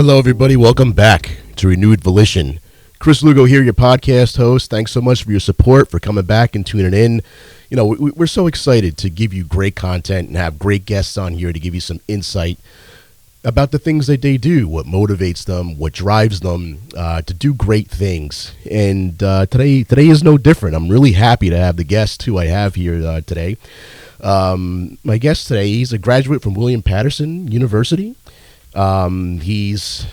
Hello, everybody. Welcome back to Renewed Volition. Chris Lugo here, your podcast host. Thanks so much for your support, for coming back and tuning in. You know, we're so excited to give you great content and have great guests on here to give you some insight about the things that they do, what motivates them, what drives them to do great things. And today is no different. I'm really happy to have the guest who I have here today. My guest today, he's a graduate from William Patterson University. He's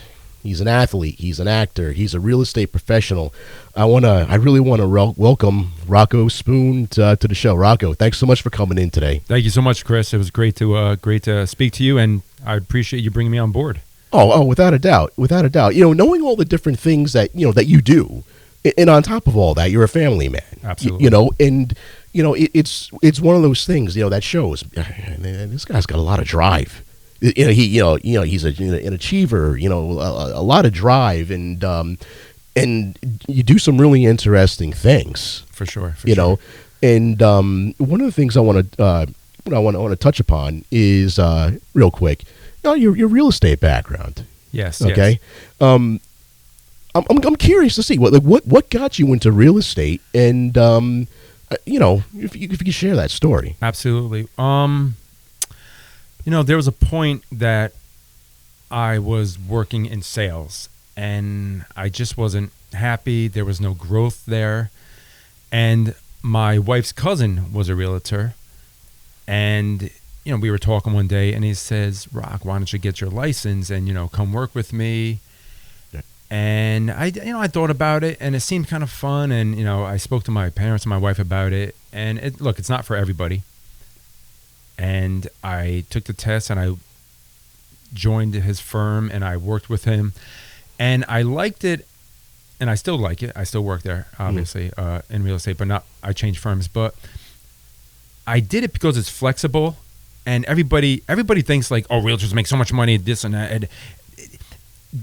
an athlete. He's an actor. He's a real estate professional. I really want to welcome Rocco Spoon to the show. Rocco, thanks so much for coming in today. Thank you so much, Chris. It was great to speak to you, and I appreciate you bringing me on board. Oh, without a doubt. You know, knowing all the different things that you do, and on top of all that, you're a family man. Absolutely. It's one of those things that shows. This guy's got a lot of drive. He's an achiever. A lot of drive, and you do some really interesting things. For sure. And one of the things I want to touch upon is real quick. Your real estate background. Yes. Okay. Yes. I'm curious to see what got you into real estate, and if you could share that story. Absolutely. There was a point that I was working in sales, and I just wasn't happy. There was no growth there. And my wife's cousin was a realtor. And, we were talking one day, and he says, Rock, why don't you get your license and, come work with me? Yeah. And I thought about it, and it seemed kind of fun. And, I spoke to my parents and my wife about it. And it's not for everybody. And I took the test, and I joined his firm, and I worked with him, and I liked it, and I still like it. I still work there, obviously, in real estate, but I changed firms. But I did it because it's flexible, and everybody thinks like, oh, realtors make so much money, this and that. And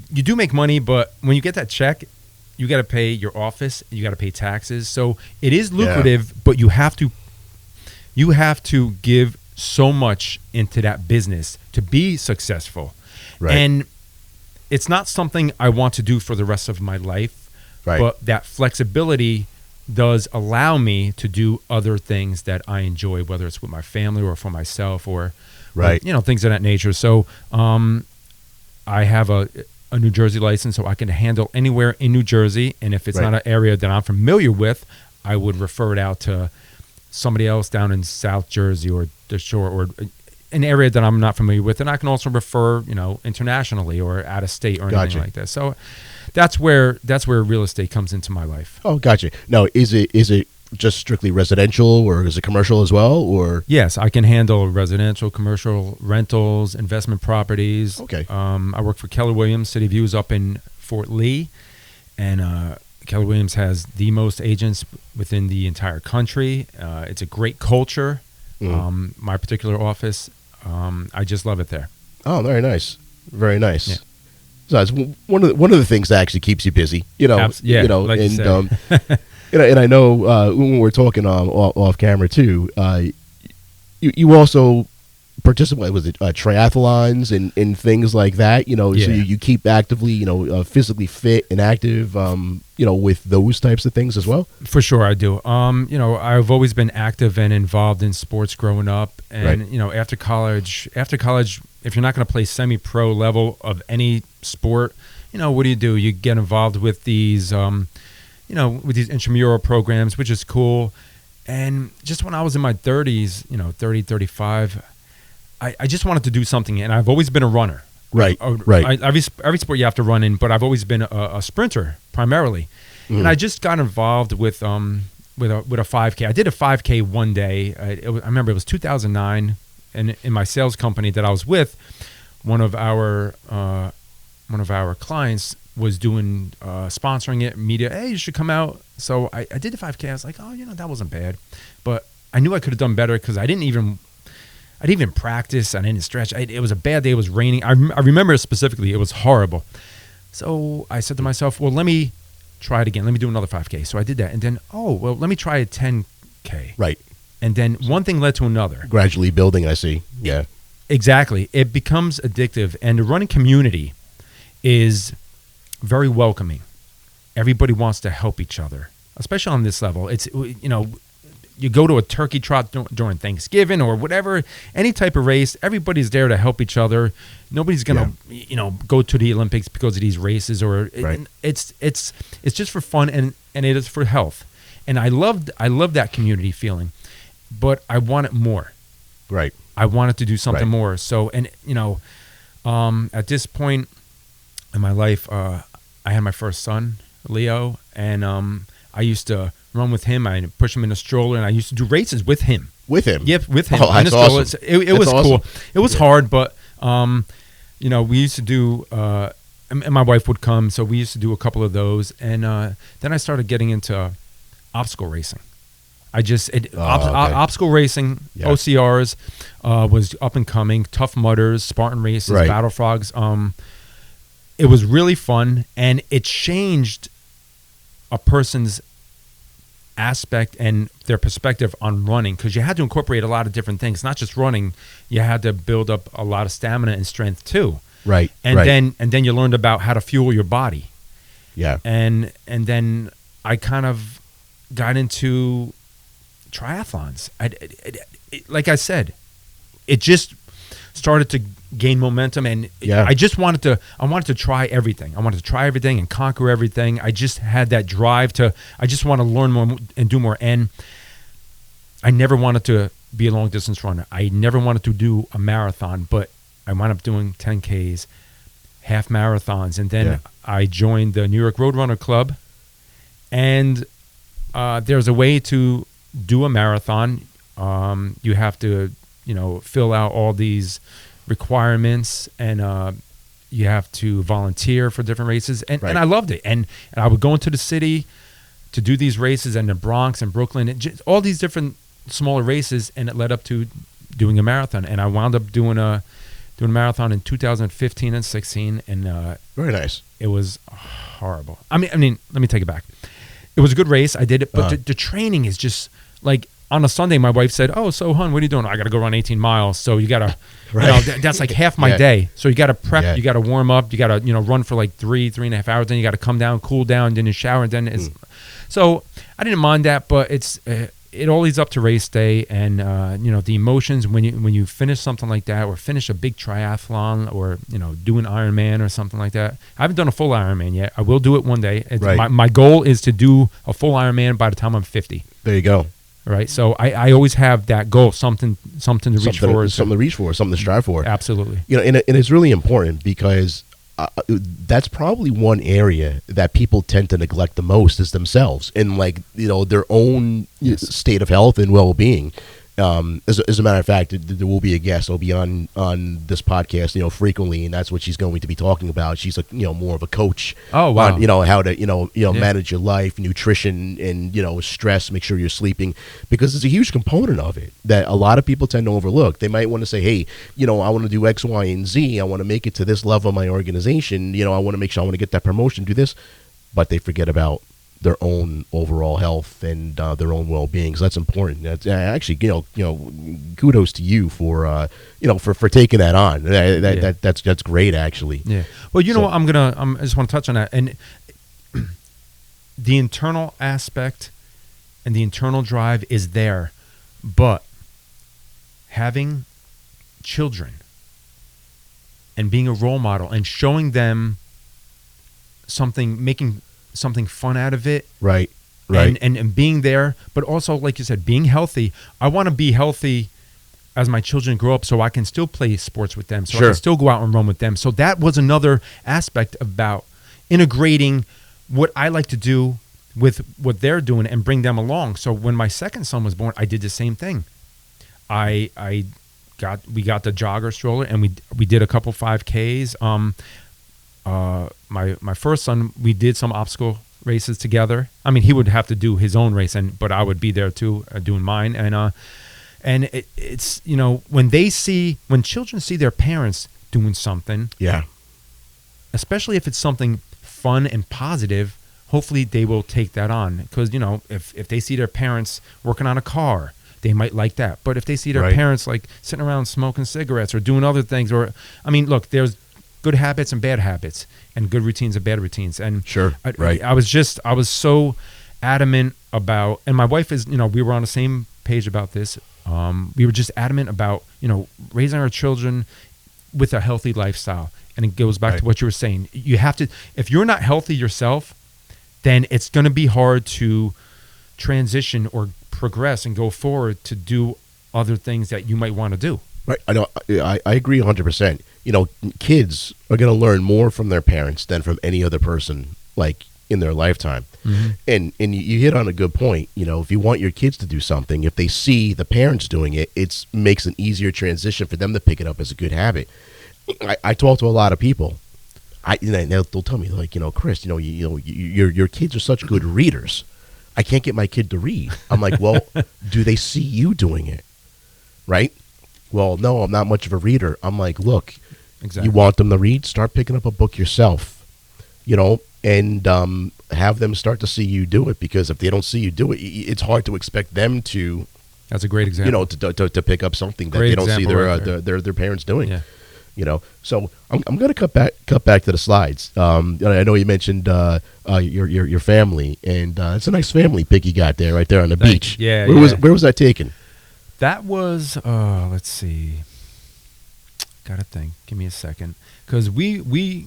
you do make money, but when you get that check, you got to pay your office, you got to pay taxes. So it is lucrative, but you have to give so much into that business to be successful. Right. And it's not something I want to do for the rest of my life, right. But that flexibility does allow me to do other things that I enjoy, whether it's with my family or for myself or right. Things of that nature. So I have a New Jersey license, so I can handle anywhere in New Jersey. And if it's not an area that I'm familiar with, I would refer it out to somebody else down in South Jersey or the shore or an area that I'm not familiar with. And I can also refer, internationally or out of state or anything like that. So that's where real estate comes into my life. Oh, gotcha. Now, is it just strictly residential, or is it commercial as well? Or yes, I can handle residential, commercial, rentals, investment properties. Okay. I work for Keller Williams. City View is up in Fort Lee, and Keller Williams has the most agents within the entire country. It's a great culture. My particular office, I just love it there. Oh, very nice. Very nice. Yeah. So it's one of the things that actually keeps you busy, like you said. And I know when we're talking off camera too, you also participate with triathlons and things like that, so you keep actively, physically fit and active, with those types of things as well. For sure, I do. I've always been active and involved in sports growing up, and right. After college, if you're not going to play semi-pro level of any sport, what do? You get involved with these, with these intramural programs, which is cool. And just when I was in my 30s, 30, 35. I just wanted to do something, and I've always been a runner. Right, right. Every sport you have to run in, but I've always been a sprinter primarily. And I just got involved with a 5K. I did a 5K one day. I remember it was 2009, and in my sales company that I was with, one of our clients was doing sponsoring it, media. Hey, you should come out. So I did the 5K. I was like, oh, that wasn't bad, but I knew I could have done better because I didn't even practice. I didn't stretch. It was a bad day. It was raining. I remember specifically. It was horrible. So I said to myself, well, let me try it again. Let me do another 5K. So I did that. And then, let me try a 10K. Right. And then one thing led to another. Gradually building, I see. Yeah. Exactly. It becomes addictive. And the running community is very welcoming. Everybody wants to help each other, especially on this level. It's, you go to a turkey trot during Thanksgiving or whatever, any type of race, everybody's there to help each other. Nobody's going to, go to the Olympics because of these races, or it's just for fun, and it is for health. And I love that community feeling, but I want it more. Right. I wanted to do something more. So, and at this point in my life, I had my first son, Leo, and I used to run with him. I push him in a stroller, and I used to do races with him. With him? Yep, with him. Oh, that's awesome. It was awesome. Cool. It was hard, but we used to do. And my wife would come, so we used to do a couple of those, and then I started getting into obstacle racing. Obstacle racing, OCRs was up and coming. Tough Mudders, Spartan races, Battle Frogs. It was really fun, and it changed a person's aspect and their perspective on running, because you had to incorporate a lot of different things, not just running. You had to build up a lot of stamina and strength too. Right. And then you learned about how to fuel your body. Yeah. And then I kind of got into triathlons. Like I said, it just started to gain momentum, and I wanted to try everything. I wanted to try everything and conquer everything. I just had that drive I just want to learn more and do more. And I never wanted to be a long distance runner. I never wanted to do a marathon, but I wound up doing 10Ks, half marathons. And then I joined the New York Roadrunner Club, and there's a way to do a marathon. You have to, fill out all these requirements, and you have to volunteer for different races. And I loved it. And I would go into the city to do these races, in the Bronx and Brooklyn, and just all these different smaller races, and it led up to doing a marathon. And I wound up doing a marathon in 2015 and 16, and very nice. It was horrible. I mean, let me take it back. It was a good race. I did it, but the training is just like, on a Sunday, my wife said, "Oh, so hon, what are you doing?" I got to go run 18 miles. So you got to, that's like half my day. So you got to prep, you got to warm up, you got to, run for like 3.5 hours. Then you got to come down, cool down, then you shower. And then so I didn't mind that, but it all leads up to race day, and the emotions when you finish something like that, or finish a big triathlon, or do an Ironman or something like that. I haven't done a full Ironman yet. I will do it one day. My goal is to do a full Ironman by the time I'm 50. There you go. Right, so I always have that goal, something to reach for, something to strive for. Absolutely. And it's really important, because that's probably one area that people tend to neglect the most, is themselves, and their own state of health and well-being. As a matter of fact, there will be a guest who'll be on this podcast, frequently, and that's what she's going to be talking about. She's more of a coach. Oh, wow. On, how to manage your life, nutrition, and stress. Make sure you're sleeping, because it's a huge component of it that a lot of people tend to overlook. They might want to say, hey, I want to do X, Y, and Z. I want to make it to this level of my organization. I want to make sure I want to get that promotion, do this, but they forget about their own overall health and their own well-being. So that's important. That's actually, kudos to you for for taking that on. That's great, actually. Yeah. Well, what I just want to touch on that, and the internal aspect and the internal drive is there, but having children and being a role model and showing them something, making something fun out of it, right, and being there, but also, like you said, being healthy. I want to be healthy as my children grow up, so I can still play sports with them, so I can still go out and run with them. So that was another aspect about integrating what I like to do with what they're doing and bring them along. So when my second son was born, I did the same thing. We got the jogger stroller, and we did a couple 5Ks. My first son, we did some obstacle races together. I mean, he would have to do his own race, but I would be there too, doing mine. And it's when children see their parents doing something, especially if it's something fun and positive, hopefully they will take that on. Because if they see their parents working on a car, they might like that. But if they see their parents like sitting around smoking cigarettes or doing other things, look, there's good habits and bad habits, and good routines and bad routines. And Sure, right. I was so adamant about, and my wife is, we were on the same page about this. We were just adamant about, raising our children with a healthy lifestyle. And it goes back to what you were saying. You have to, if you're not healthy yourself, then it's going to be hard to transition or progress and go forward to do other things that you might want to do. Right. I know. I agree 100%. Kids are going to learn more from their parents than from any other person, like, in their lifetime. Mm-hmm. And you hit on a good point. If you want your kids to do something, if they see the parents doing it, it makes an easier transition for them to pick it up as a good habit. I talk to a lot of people. They'll tell me, like, Chris, your kids are such good readers. I can't get my kid to read. I'm like, well, do they see you doing it? Right? Well, no, I'm not much of a reader. I'm like, look, exactly. You want them to read? Start picking up a book yourself, and have them start to see you do it, because if they don't see you do it, it's hard to expect them to. That's a great example. To pick up something that great they don't see their parents doing. Yeah. So I'm going to cut back to the slides. I know you mentioned your family, and it's a nice family pic you got there, right there on the beach. Yeah. Where was that taken? That was let's see. Gotta think. Give me a second, because we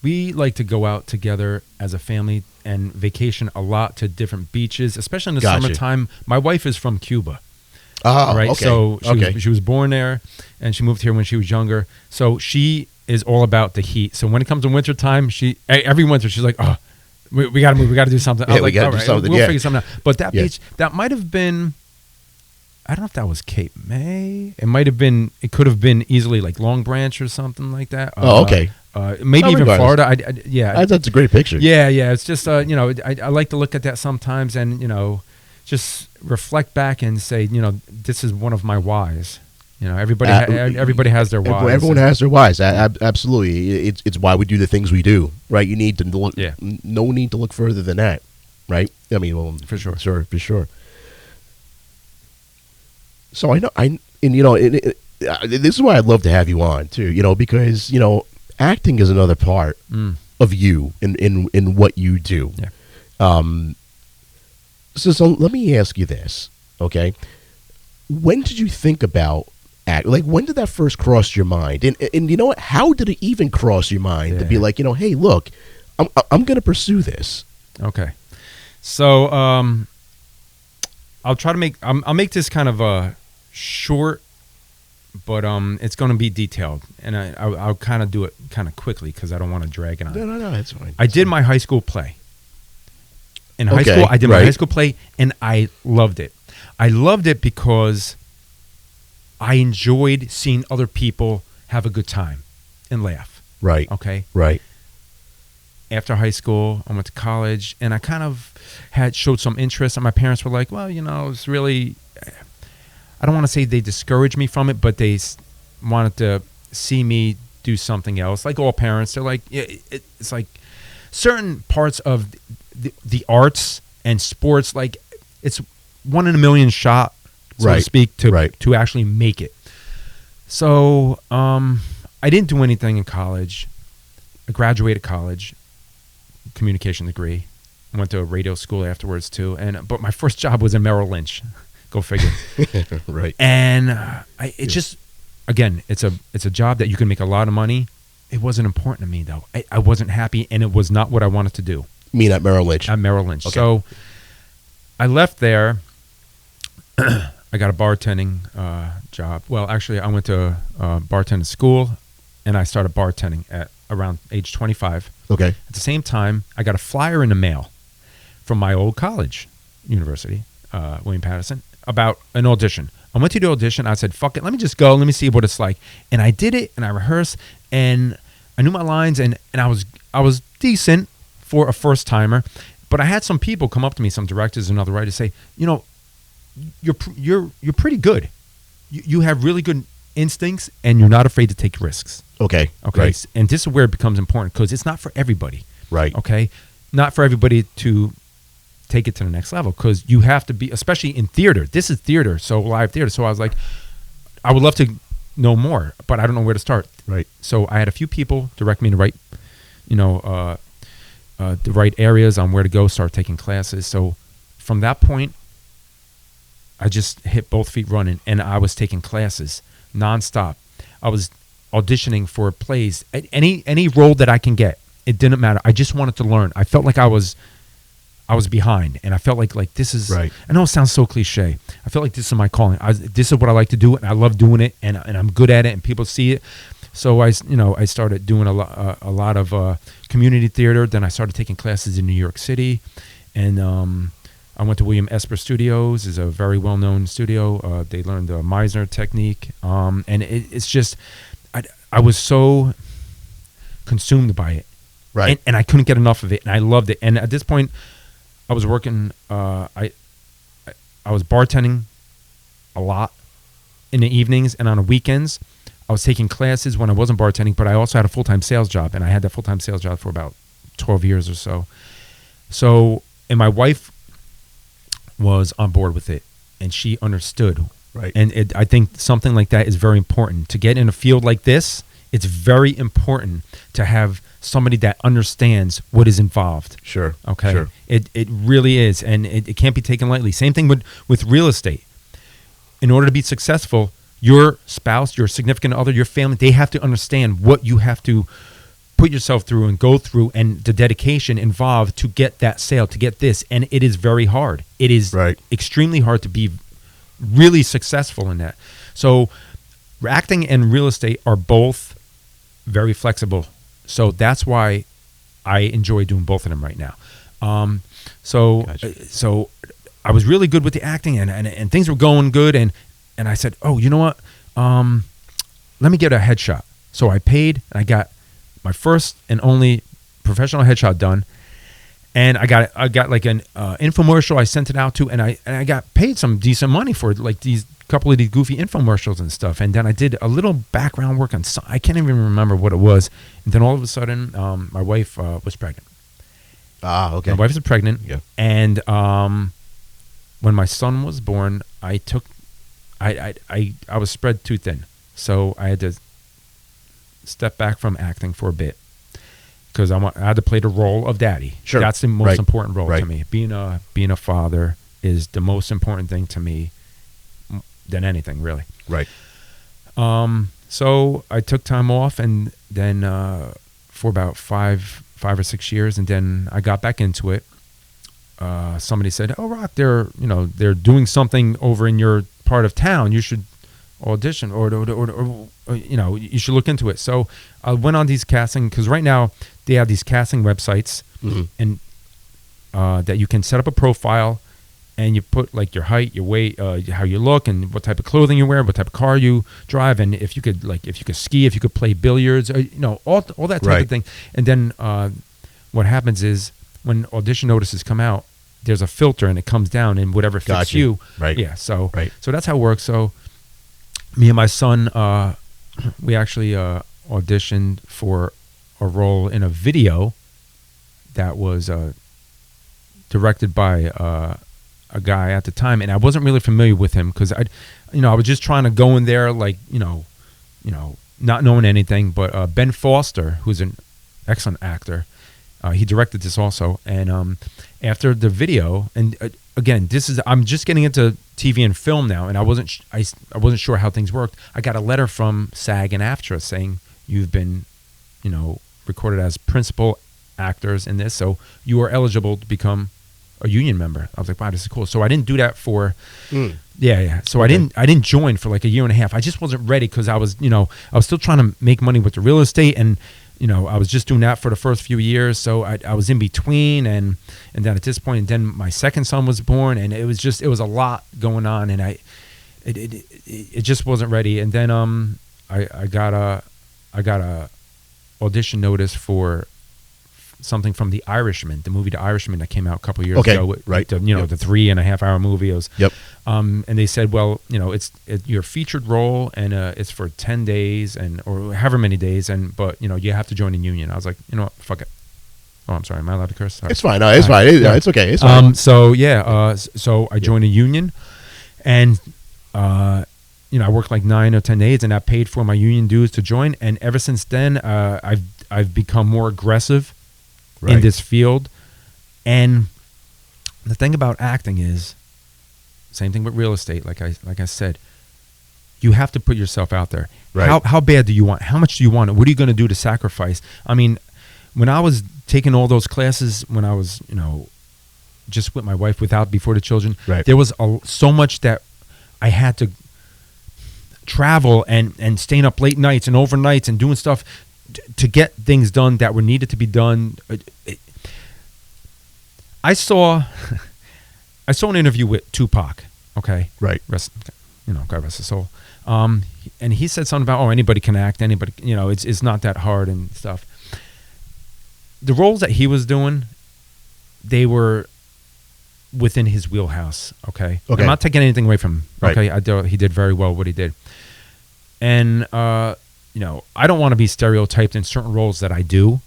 like to go out together as a family and vacation a lot to different beaches, especially in the summertime. My wife is from Cuba. Oh, right. Okay. So she was born there, and she moved here when she was younger. So she is all about the heat. So when it comes to wintertime, every winter she's like, "Oh, we got to move. We got to do something." Yeah, we got to do something. We'll figure something out. But that beach, that might have been, I don't know if that was Cape May. It might have been. It could have been easily like Long Branch or something like that. Oh, okay. Maybe even Florida. That's a great picture. Yeah. It's just I like to look at that sometimes, and just reflect back and say, this is one of my whys. Everybody has their whys. Everyone has their whys. Absolutely. It's why we do the things we do, right? You need to look. Yeah. No need to look further than that, right? I mean, well, for sure. For sure. So this is why I'd love to have you on too. Because acting is another part of you in what you do. Yeah. So let me ask you this, okay? When did you think about act? Like, when did that first cross your mind? And you know what? How did it even cross your mind to be like, hey, look, I'm going to pursue this? Okay. So I'll try to I'll make this kind of a short, but it's going to be detailed, and I'll kind of do it kind of quickly because I don't want to drag it on. No, that's fine. I did my high school play. In high school, I did my high school play, and I loved it. I loved it because I enjoyed seeing other people have a good time and laugh. Right. Okay? Right. After high school, I went to college, and I kind of showed some interest, and my parents were like, well, it's really, I don't want to say they discouraged me from it, but they wanted to see me do something else. Like all parents, they're like, it's like certain parts of the arts and sports, like it's 1 in a million shot, so to speak, to actually make it. So I didn't do anything in college. I graduated college, communication degree. I went to a radio school afterwards too, but my first job was in Merrill Lynch. Go figure. Right. And just, again, it's a job that you can make a lot of money. It wasn't important to me though. I wasn't happy, and it was not what I wanted to do. You mean at Merrill Lynch? At Merrill Lynch. Okay. So I left there. I got a bartending job. Well, actually, I went to bartending school, and I started bartending at around age 25. Okay. At the same time, I got a flyer in the mail from my old college, university, William Patterson, about an audition. I went to the audition. I said, fuck it, let me just go. Let me see what it's like. And I did it, and I rehearsed, and I knew my lines, and I was decent for a first timer, but I had some people come up to me, some directors and other writers, say, you're pretty good. You have really good instincts, and you're not afraid to take risks. Okay. Right. And this is where it becomes important, because it's not for everybody. Right. Okay. Not for everybody to take it to the next level, because you have to be, especially in theater. This is theater, so live theater. So I was like, I would love to know more, but I don't know where to start. Right. So I had a few people direct me to the right areas on where to go, start taking classes. So from that point, I just hit both feet running, and I was taking classes nonstop. I was auditioning for plays, any role that I can get. It didn't matter. I just wanted to learn. I felt like I was behind, and I felt like this is. Right. I know it sounds so cliche. I felt like this is my calling. This is what I like to do, and I love doing it, and I'm good at it, and people see it. So I started doing a lot of community theater. Then I started taking classes in New York City, and I went to William Esper Studios. Is a very well-known studio. They learned the Meisner technique, and it's just I was so consumed by it, right? And I couldn't get enough of it, and I loved it. And at this point, I was working. I was bartending a lot in the evenings and on the weekends. I was taking classes when I wasn't bartending, but I also had a full-time sales job, and I had that full-time sales job for about 12 years or so. So, and my wife was on board with it, and she understood. Right. And I think something like that is very important. To get in a field like this, it's very important to have somebody that understands what is involved. Sure. Okay. Sure. It really is, and it can't be taken lightly. Same thing with real estate. In order to be successful, your spouse, your significant other, your family, they have to understand what you have to put yourself through and go through, and the dedication involved to get that sale, to get this. And it is very hard. It is extremely hard to be really successful in that. So acting and real estate are both very flexible. So that's why I enjoy doing both of them right now. So I was really good with the acting, and things were going good. And I said, oh, you know what? Let me get a headshot. So I paid, and I got my first and only professional headshot done. And I got like an infomercial. I sent it out to, and I got paid some decent money for like these couple of these goofy infomercials and stuff. And then I did a little background work on I can't even remember what it was. And then all of a sudden, my wife was pregnant. Ah, okay. My wife was pregnant. Yeah. And when my son was born, I was spread too thin, so I had to step back from acting for a bit, because I had to play the role of daddy. Sure. That's the most important role Right. to me. Being a father is the most important thing to me than anything, really. Right. So I took time off, and then for about five or 6 years, and then I got back into it. Somebody said, "Oh, Rock, they're doing something over in your part of town. You should audition, or you should look into it." So I went on these casting, because right now they have these casting websites, and that you can set up a profile, and you put like your height, your weight, how you look, and what type of clothing you wear, what type of car you drive, and if you could ski, if you could play billiards, all that type of thing. And then what happens is, when audition notices come out, there's a filter, and it comes down, and whatever fits you. Right. Yeah. So that's how it works. So me and my son, we actually auditioned for a role in a video that was directed by a guy at the time, and I wasn't really familiar with him, because I was just trying to go in there like not knowing anything. But Ben Foster, who's an excellent actor, he directed this also. And after the video, and again, I'm just getting into TV and film now, and I wasn't sure how things worked. I got a letter from SAG and AFTRA saying, you've been recorded as principal actors in this, so you are eligible to become a union member. I was like, wow, this is cool. So I didn't do that for So I didn't join for like a year and a half. I just wasn't ready, because I was still trying to make money with the real estate, and I was just doing that for the first few years. So I was in between, and then at this point, and then my second son was born, and it was a lot going on, and it just wasn't ready. And then I got a audition notice for something from The Irishman, the movie The Irishman that came out a couple of years ago. Right. The 3.5-hour movie. It was, Yep. And they said, well, it's your featured role, and it's for 10 days or however many days, but you have to join a union. I was like, you know what, fuck it. Oh, I'm sorry. Am I allowed to curse? Sorry. It's fine. No, it's fine. It's okay. It's fine. So I joined a union, and I worked like 9 or 10 days, and that paid for my union dues to join. And ever since then, I've become more aggressive in this field. And the thing about acting is, same thing with real estate. Like I said, you have to put yourself out there. Right. How bad do you want? How much do you want it? What are you going to do to sacrifice? I mean, when I was taking all those classes, when I was, just with my wife, before the children, right, there was so much that I had to travel and staying up late nights and overnights and doing stuff to get things done that were needed to be done. I saw an interview with Tupac. Okay, right. God rest his soul. And he said something about, anybody can act, anybody, it's not that hard and stuff. The roles that he was doing, they were within his wheelhouse. Okay. I'm not taking anything away from him. Right. Okay. He did very well what he did. And, I don't want to be stereotyped in certain roles that I do.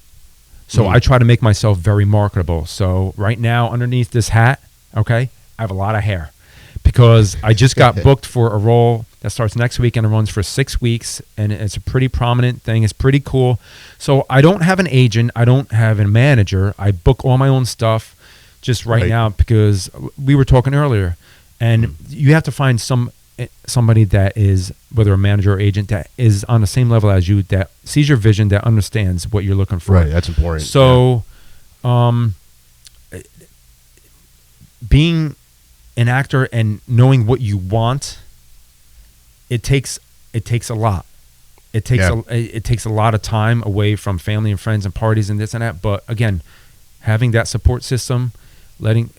So I try to make myself very marketable. So right now, underneath this hat, okay, I have a lot of hair because I just got booked for a role that starts next week and it runs for 6 weeks. And it's a pretty prominent thing. It's pretty cool. So I don't have an agent. I don't have a manager. I book all my own stuff just right now because we were talking earlier. And you have to find somebody that is, whether a manager or agent, that is on the same level as you, that sees your vision, that understands what you're looking for. Right, that's important. So, being an actor and knowing what you want, it takes a lot. It takes a lot of time away from family and friends and parties and this and that. But again, having that support system, letting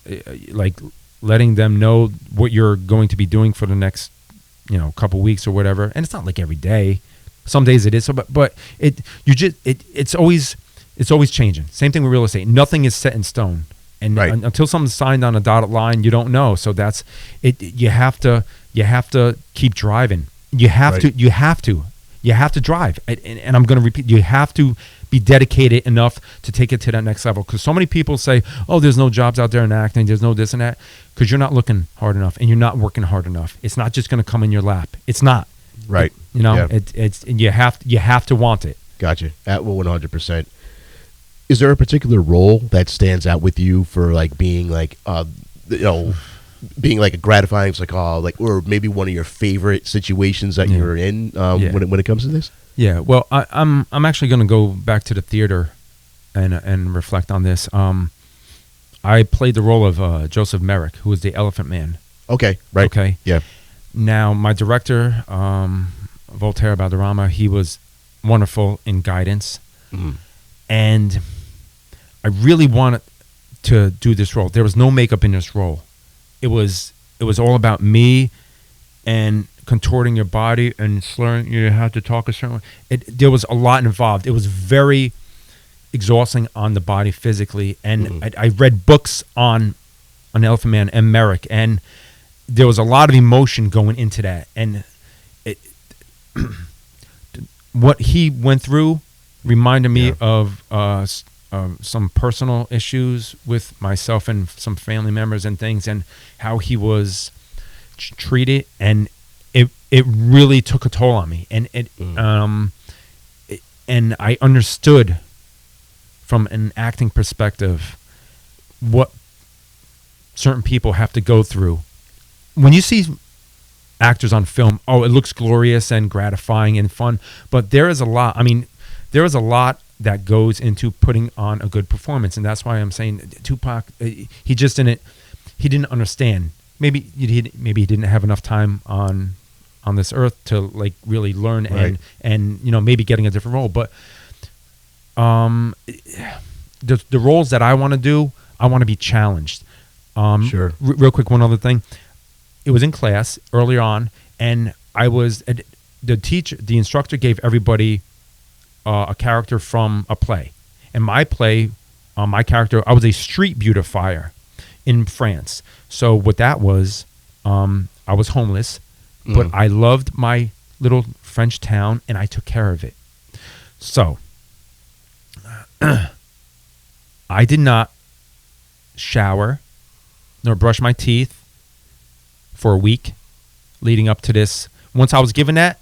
them know what you're going to be doing for the next, couple weeks or whatever. And it's not like every day. Some days it is. So, but it's always changing. Same thing with real estate. Nothing is set in stone. And until something's signed on a dotted line, you don't know. So that's it. You have to keep driving. You have to drive. And I'm going to repeat, you have to be dedicated enough to take it to that next level. Because so many people say, there's no jobs out there in acting, there's no this and that, because you're not looking hard enough and you're not working hard enough. It's not just going to come in your lap. It's not. Right. It's you have to want it. Gotcha. At 100%. Is there a particular role that stands out with you for being being a gratifying, or maybe one of your favorite situations that you're in when it comes to this? Yeah, well, I'm actually going to go back to the theater and reflect on this. I played the role of Joseph Merrick, who was the Elephant Man. Okay, right. Okay. Yeah. Now, my director, Voltaire Valderrama, he was wonderful in guidance. Mm. And I really wanted to do this role. There was no makeup in this role. It was all about me and contorting your body and slurring. You had to talk a certain way. There was a lot involved. It was very exhausting on the body physically. And I read books on Elephant Man and Merrick, and there was a lot of emotion going into that. And what he went through reminded me of some personal issues with myself and some family members and things, and how he was treated, and it really took a toll on me, and and I understood from an acting perspective what certain people have to go through. When you see actors on film, it looks glorious and gratifying and fun, but there is a lot. I mean, there is a lot that goes into putting on a good performance, and that's why I'm saying Tupac. He just didn't understand. Maybe he didn't have enough time on this earth to really learn and maybe getting a different role. But the roles that I want to do, I want to be challenged. Sure. Real quick, one other thing. It was in class early on, and the instructor gave everybody a character from a play. And my play, my character, I was a street beautifier in France. So what that was, I was homeless, but I loved my little French town, and I took care of it. So I did not shower nor brush my teeth for a week leading up to this, once I was given that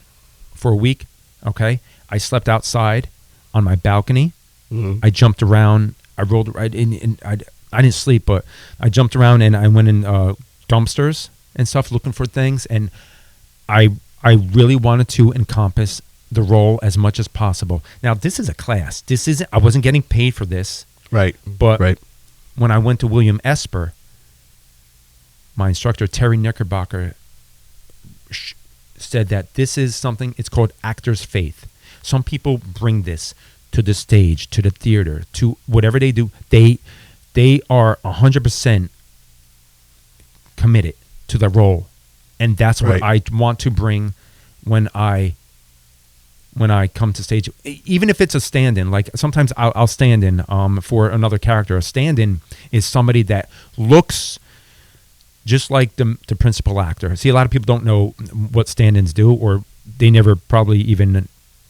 for a week, okay, I slept outside on my balcony. Mm-hmm. I jumped around. I rolled right in. I didn't sleep, but I jumped around and I went in dumpsters and stuff looking for things. And I really wanted to encompass the role as much as possible. Now, this is a class. This isn't. I wasn't getting paid for this. Right. But right. when I went to William Esper, my instructor Terry Knickerbocker said that this is something. It's called actor's faith. Some people bring this to the stage, to the theater, to whatever they do. They are 100% committed to the role, and that's what I want to bring when I come to stage. Even if it's a stand-in, like sometimes I'll stand in for another character. A stand-in is somebody that looks just like the principal actor. See, a lot of people don't know what stand-ins do, or they never probably even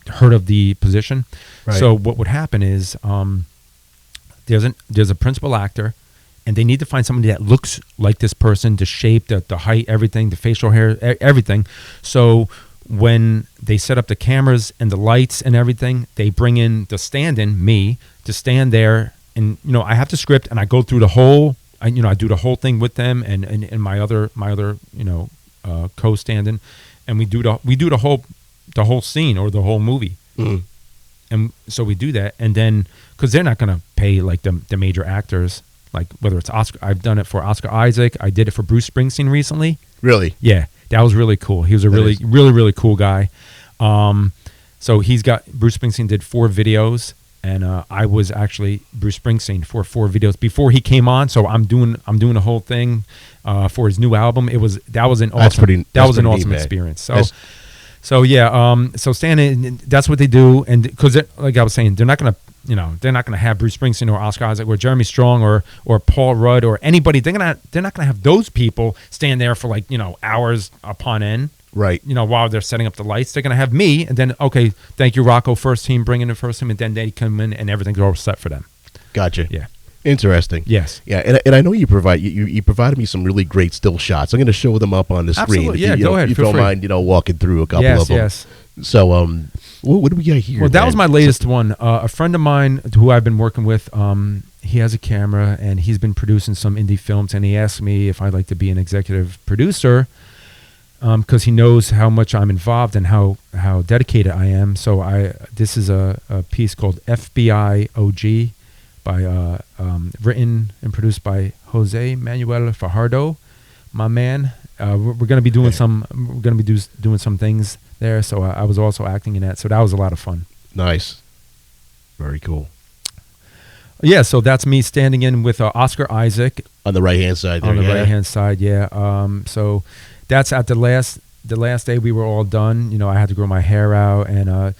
heard of the position. Right. So what would happen is there's a principal actor, and they need to find somebody that looks like this person, the shape, the height, everything, the facial hair, everything. So when they set up the cameras and the lights and everything, they bring in the stand-in, me, to stand there. And, I have the script, and I go through the whole, I do the whole thing with them and my other co-stand-in, and we do the whole scene or the whole movie. Mm. And so we do that, and then because they're not going to pay like the major actors, like whether it's Oscar. I've done it for Oscar Isaac. I did it for Bruce Springsteen recently. Really? Yeah, that was really cool. He was a really cool guy. So Bruce Springsteen did 4 videos, and I was actually Bruce Springsteen for 4 videos before he came on. So I'm doing the whole thing for his new album. That was an awesome experience. So stand-in, that's what they do, and because like I was saying, they're not gonna have Bruce Springsteen or Oscar Isaac or Jeremy Strong or Paul Rudd or anybody. They're not gonna have those people stand there for hours upon end. Right. While they're setting up the lights, they're gonna have me, and then okay, thank you, Rocco, first team, bring in the first team, and then they come in and everything's all set for them. Gotcha. Yeah. Interesting. Yes. Yeah, and I know you provided me some really great still shots. I'm going to show them up on the screen. Absolutely. Yeah, go ahead. If you don't mind, walking through a couple of them. Yes. So, what do we got here? Well, that was my latest one. A friend of mine who I've been working with, he has a camera and he's been producing some indie films, and he asked me if I'd like to be an executive producer because he knows how much I'm involved and how dedicated I am. So this is a piece called FBI OG. Written and produced by Jose Manuel Fajardo, my man. We're going to be doing doing some things there. So I was also acting in that. So that was a lot of fun. Nice, very cool. Yeah, so that's me standing in with Oscar Isaac on the right hand side. Right hand side, yeah. So that's at the last day we were all done. I had to grow my hair out and.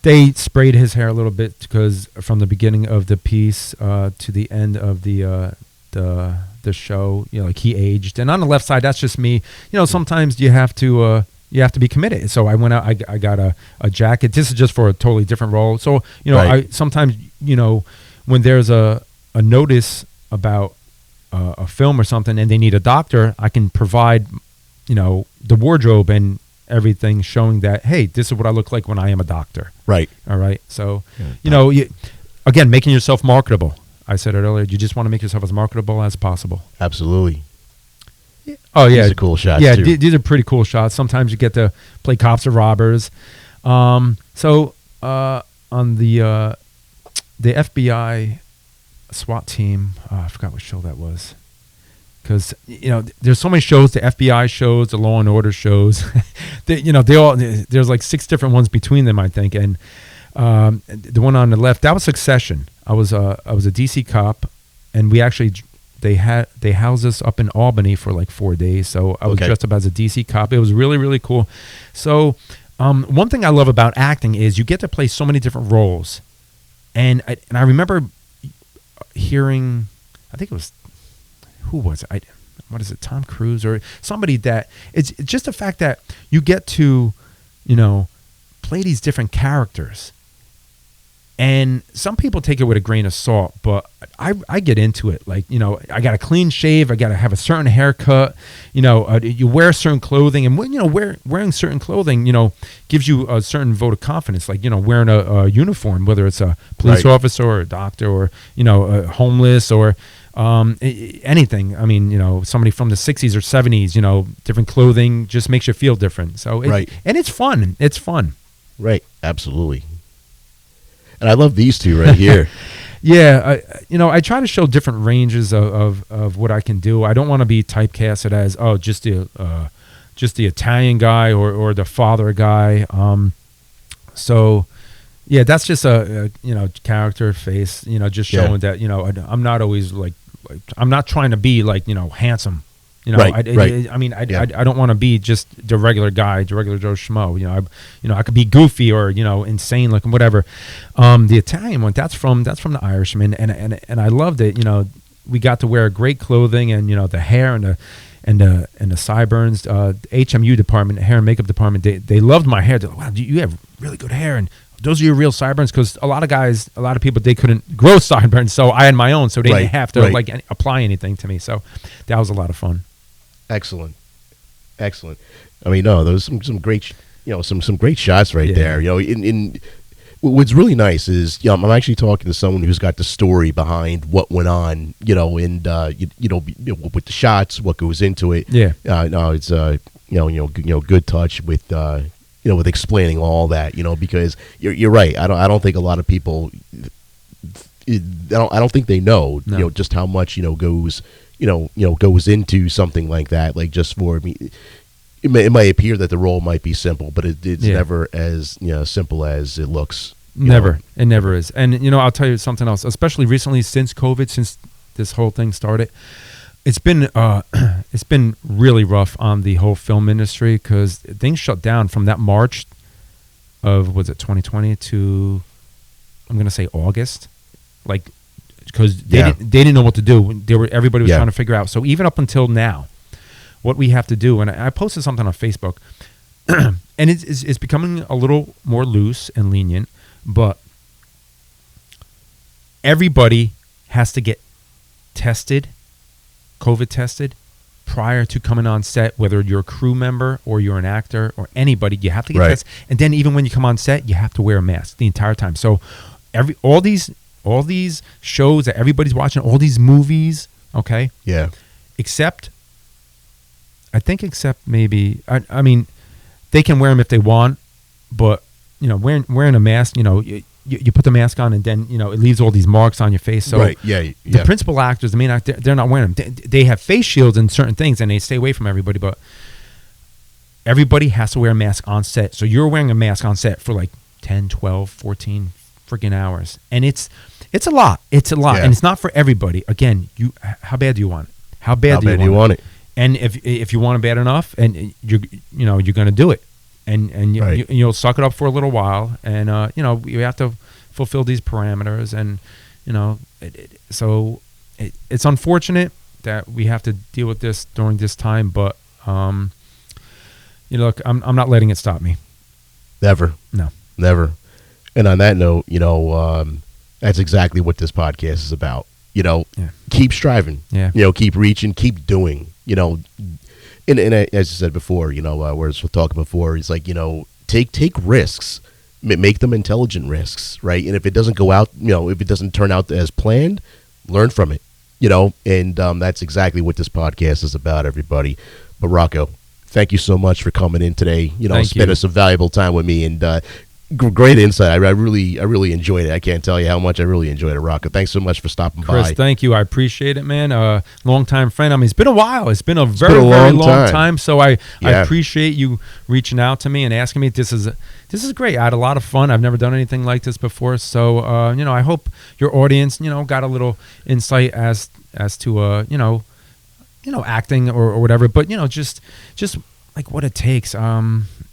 They sprayed his hair a little bit because from the beginning of the piece to the end of the show, he aged. And on the left side, that's just me. Sometimes you have to be committed. So I went out. I got a jacket. This is just for a totally different role. So I sometimes when there's a notice about a film or something and they need a doctor, I can provide the wardrobe and everything showing that, hey, this is what I look like when I am a doctor. Right. All right. So, again, making yourself marketable. I said it earlier. You just want to make yourself as marketable as possible. Absolutely. Yeah. Oh, yeah. These are cool shots, yeah, too. These are pretty cool shots. Sometimes you get to play cops or robbers. On the FBI SWAT team, I forgot what show that was. Because there's so many shows, the FBI shows, the Law and Order shows. There's like 6 different ones between them, I think. And the one on the left, that was Succession. I was a DC cop, and they housed us up in Albany for like 4 days. So I was dressed up as a DC cop. It was really, really cool. So one thing I love about acting is you get to play so many different roles. And I remember hearing, I think it was. Who was it? What is it? Tom Cruise or somebody that it's just the fact that you get to, play these different characters, And some people take it with a grain of salt, but I get into it. Like, I got a clean shave. I got to have a certain haircut. You wear certain clothing, and wearing certain clothing, gives you a certain vote of confidence. Like, wearing a uniform, whether it's a police officer or a doctor or, homeless or anything. I mean, somebody from the 60s or 70s, different clothing just makes you feel different. So, and it's fun. It's fun. Right. Absolutely. And I love these two right here. Yeah, I try to show different ranges of what I can do. I don't want to be typecasted as just the Italian guy or the father guy. So yeah, that's just a character face. Just showing that I'm not always like I'm not trying to be like handsome. I don't want to be just the regular guy, the regular Joe Schmo. I could be goofy or insane looking, whatever. The Italian one, that's from the Irishman, and I loved it. We got to wear great clothing, and the hair and the sideburns. HMU department, hair and makeup department, they loved my hair. They're like, wow, you have really good hair, and those are your real sideburns, because a lot of people, they couldn't grow sideburns, so I had my own, so they didn't have to apply anything to me. So that was a lot of fun. Excellent. I mean, no, those some great, some great shots right there. In what's really nice is, I'm actually talking to someone who's got the story behind what went on, and with the shots, what goes into it. Yeah. No, it's good touch with with explaining all that, because you're right. I don't think a lot of people, I don't think they know, just how much goes. Goes into something like that. Like, just for me, it might appear that the role might be simple, but it's never as simple as it looks. Never. It never is. And I'll tell you something else. Especially recently, since COVID, since this whole thing started, it's been really rough on the whole film industry, because things shut down from that March of 2020 to, I'm gonna say, August, like. Because they didn't know what to do. Everybody was trying to figure out. So even up until now, what we have to do, and I posted something on Facebook, and it's becoming a little more loose and lenient, but everybody has to get tested, COVID tested, prior to coming on set, whether you're a crew member or you're an actor or anybody. You have to get tested. And then even when you come on set, you have to wear a mask the entire time. So all these shows that everybody's watching, all these movies, okay? Yeah. Except maybe, I mean, they can wear them if they want, but, wearing a mask, you put the mask on, and then, it leaves all these marks on your face. So the principal actors, the main actor, they're not wearing them. They have face shields and certain things, and they stay away from everybody, but everybody has to wear a mask on set. So you're wearing a mask on set for like 10, 12, 14 freaking hours. And it's a lot. And it's not for everybody. Again, how bad do you want it? How bad do you want it? And if you want it bad enough, and you're going to do it, and you'll suck it up for a little while, and you have to fulfill these parameters, and so it's unfortunate that we have to deal with this during this time, but look, I'm not letting it stop me. Never. No. Never. And on that note, that's exactly what this podcast is about. Keep striving. Yeah. Keep reaching, keep doing. And as I said before, whereas we're talking before, it's like, take risks, make them intelligent risks, right? And if it doesn't go out, if it doesn't turn out as planned, learn from it. And that's exactly what this podcast is about, everybody. But Rocco, thank you so much for coming in today. Spending some valuable time with me, and great insight. I really enjoyed it. I can't tell you how much I really enjoyed it, Rocco. Thanks so much for stopping by. Chris, thank you. I appreciate it, man. Long-time friend. I mean, it's been a while. It's been a very long time. So I appreciate you reaching out to me and asking me. This is great. I had a lot of fun. I've never done anything like this before. So I hope your audience got a little insight as to acting or whatever. But just like what it takes.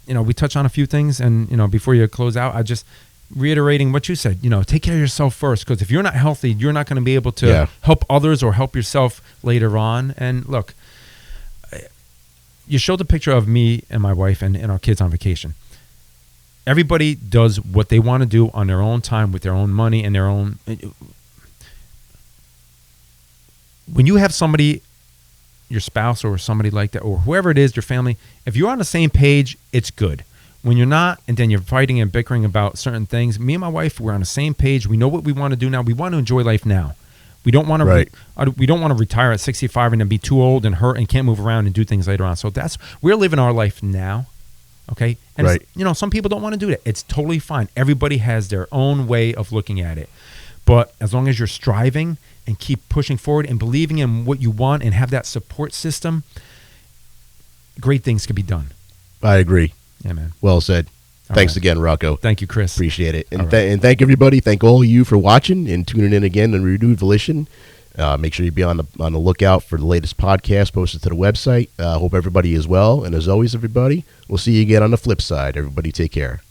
We touch on a few things, and before you close out, I just reiterating what you said. Take care of yourself first, because if you're not healthy, you're not going to be able to help others or help yourself later on. And look, you showed a picture of me and my wife and our kids on vacation. everybody does what they want to do on their own time with their own money and their own. When you have somebody, your spouse or somebody like that, or whoever it is, your family, if you're on the same page, it's good. When you're not, and then you're fighting and bickering about certain things, me and my wife, we're on the same page. We know what we want to do now. We want to enjoy life now. We don't want to we don't want to retire at 65 and then be too old and hurt and can't move around and do things later on. So we're living our life now. Okay? And some people don't want to do that. It's totally fine. Everybody has their own way of looking at it. But as long as you're striving and keep pushing forward and believing in what you want and have that support system, great things can be done. I agree. Yeah, man. Well said. Thanks again, Rocco. Thank you, Chris. Appreciate it. And thank everybody. Thank all of you for watching and tuning in again on Renewed Volition. Make sure you be on the lookout for the latest podcast posted to the website. Hope everybody is well. And as always, everybody, we'll see you again on the flip side. Everybody take care.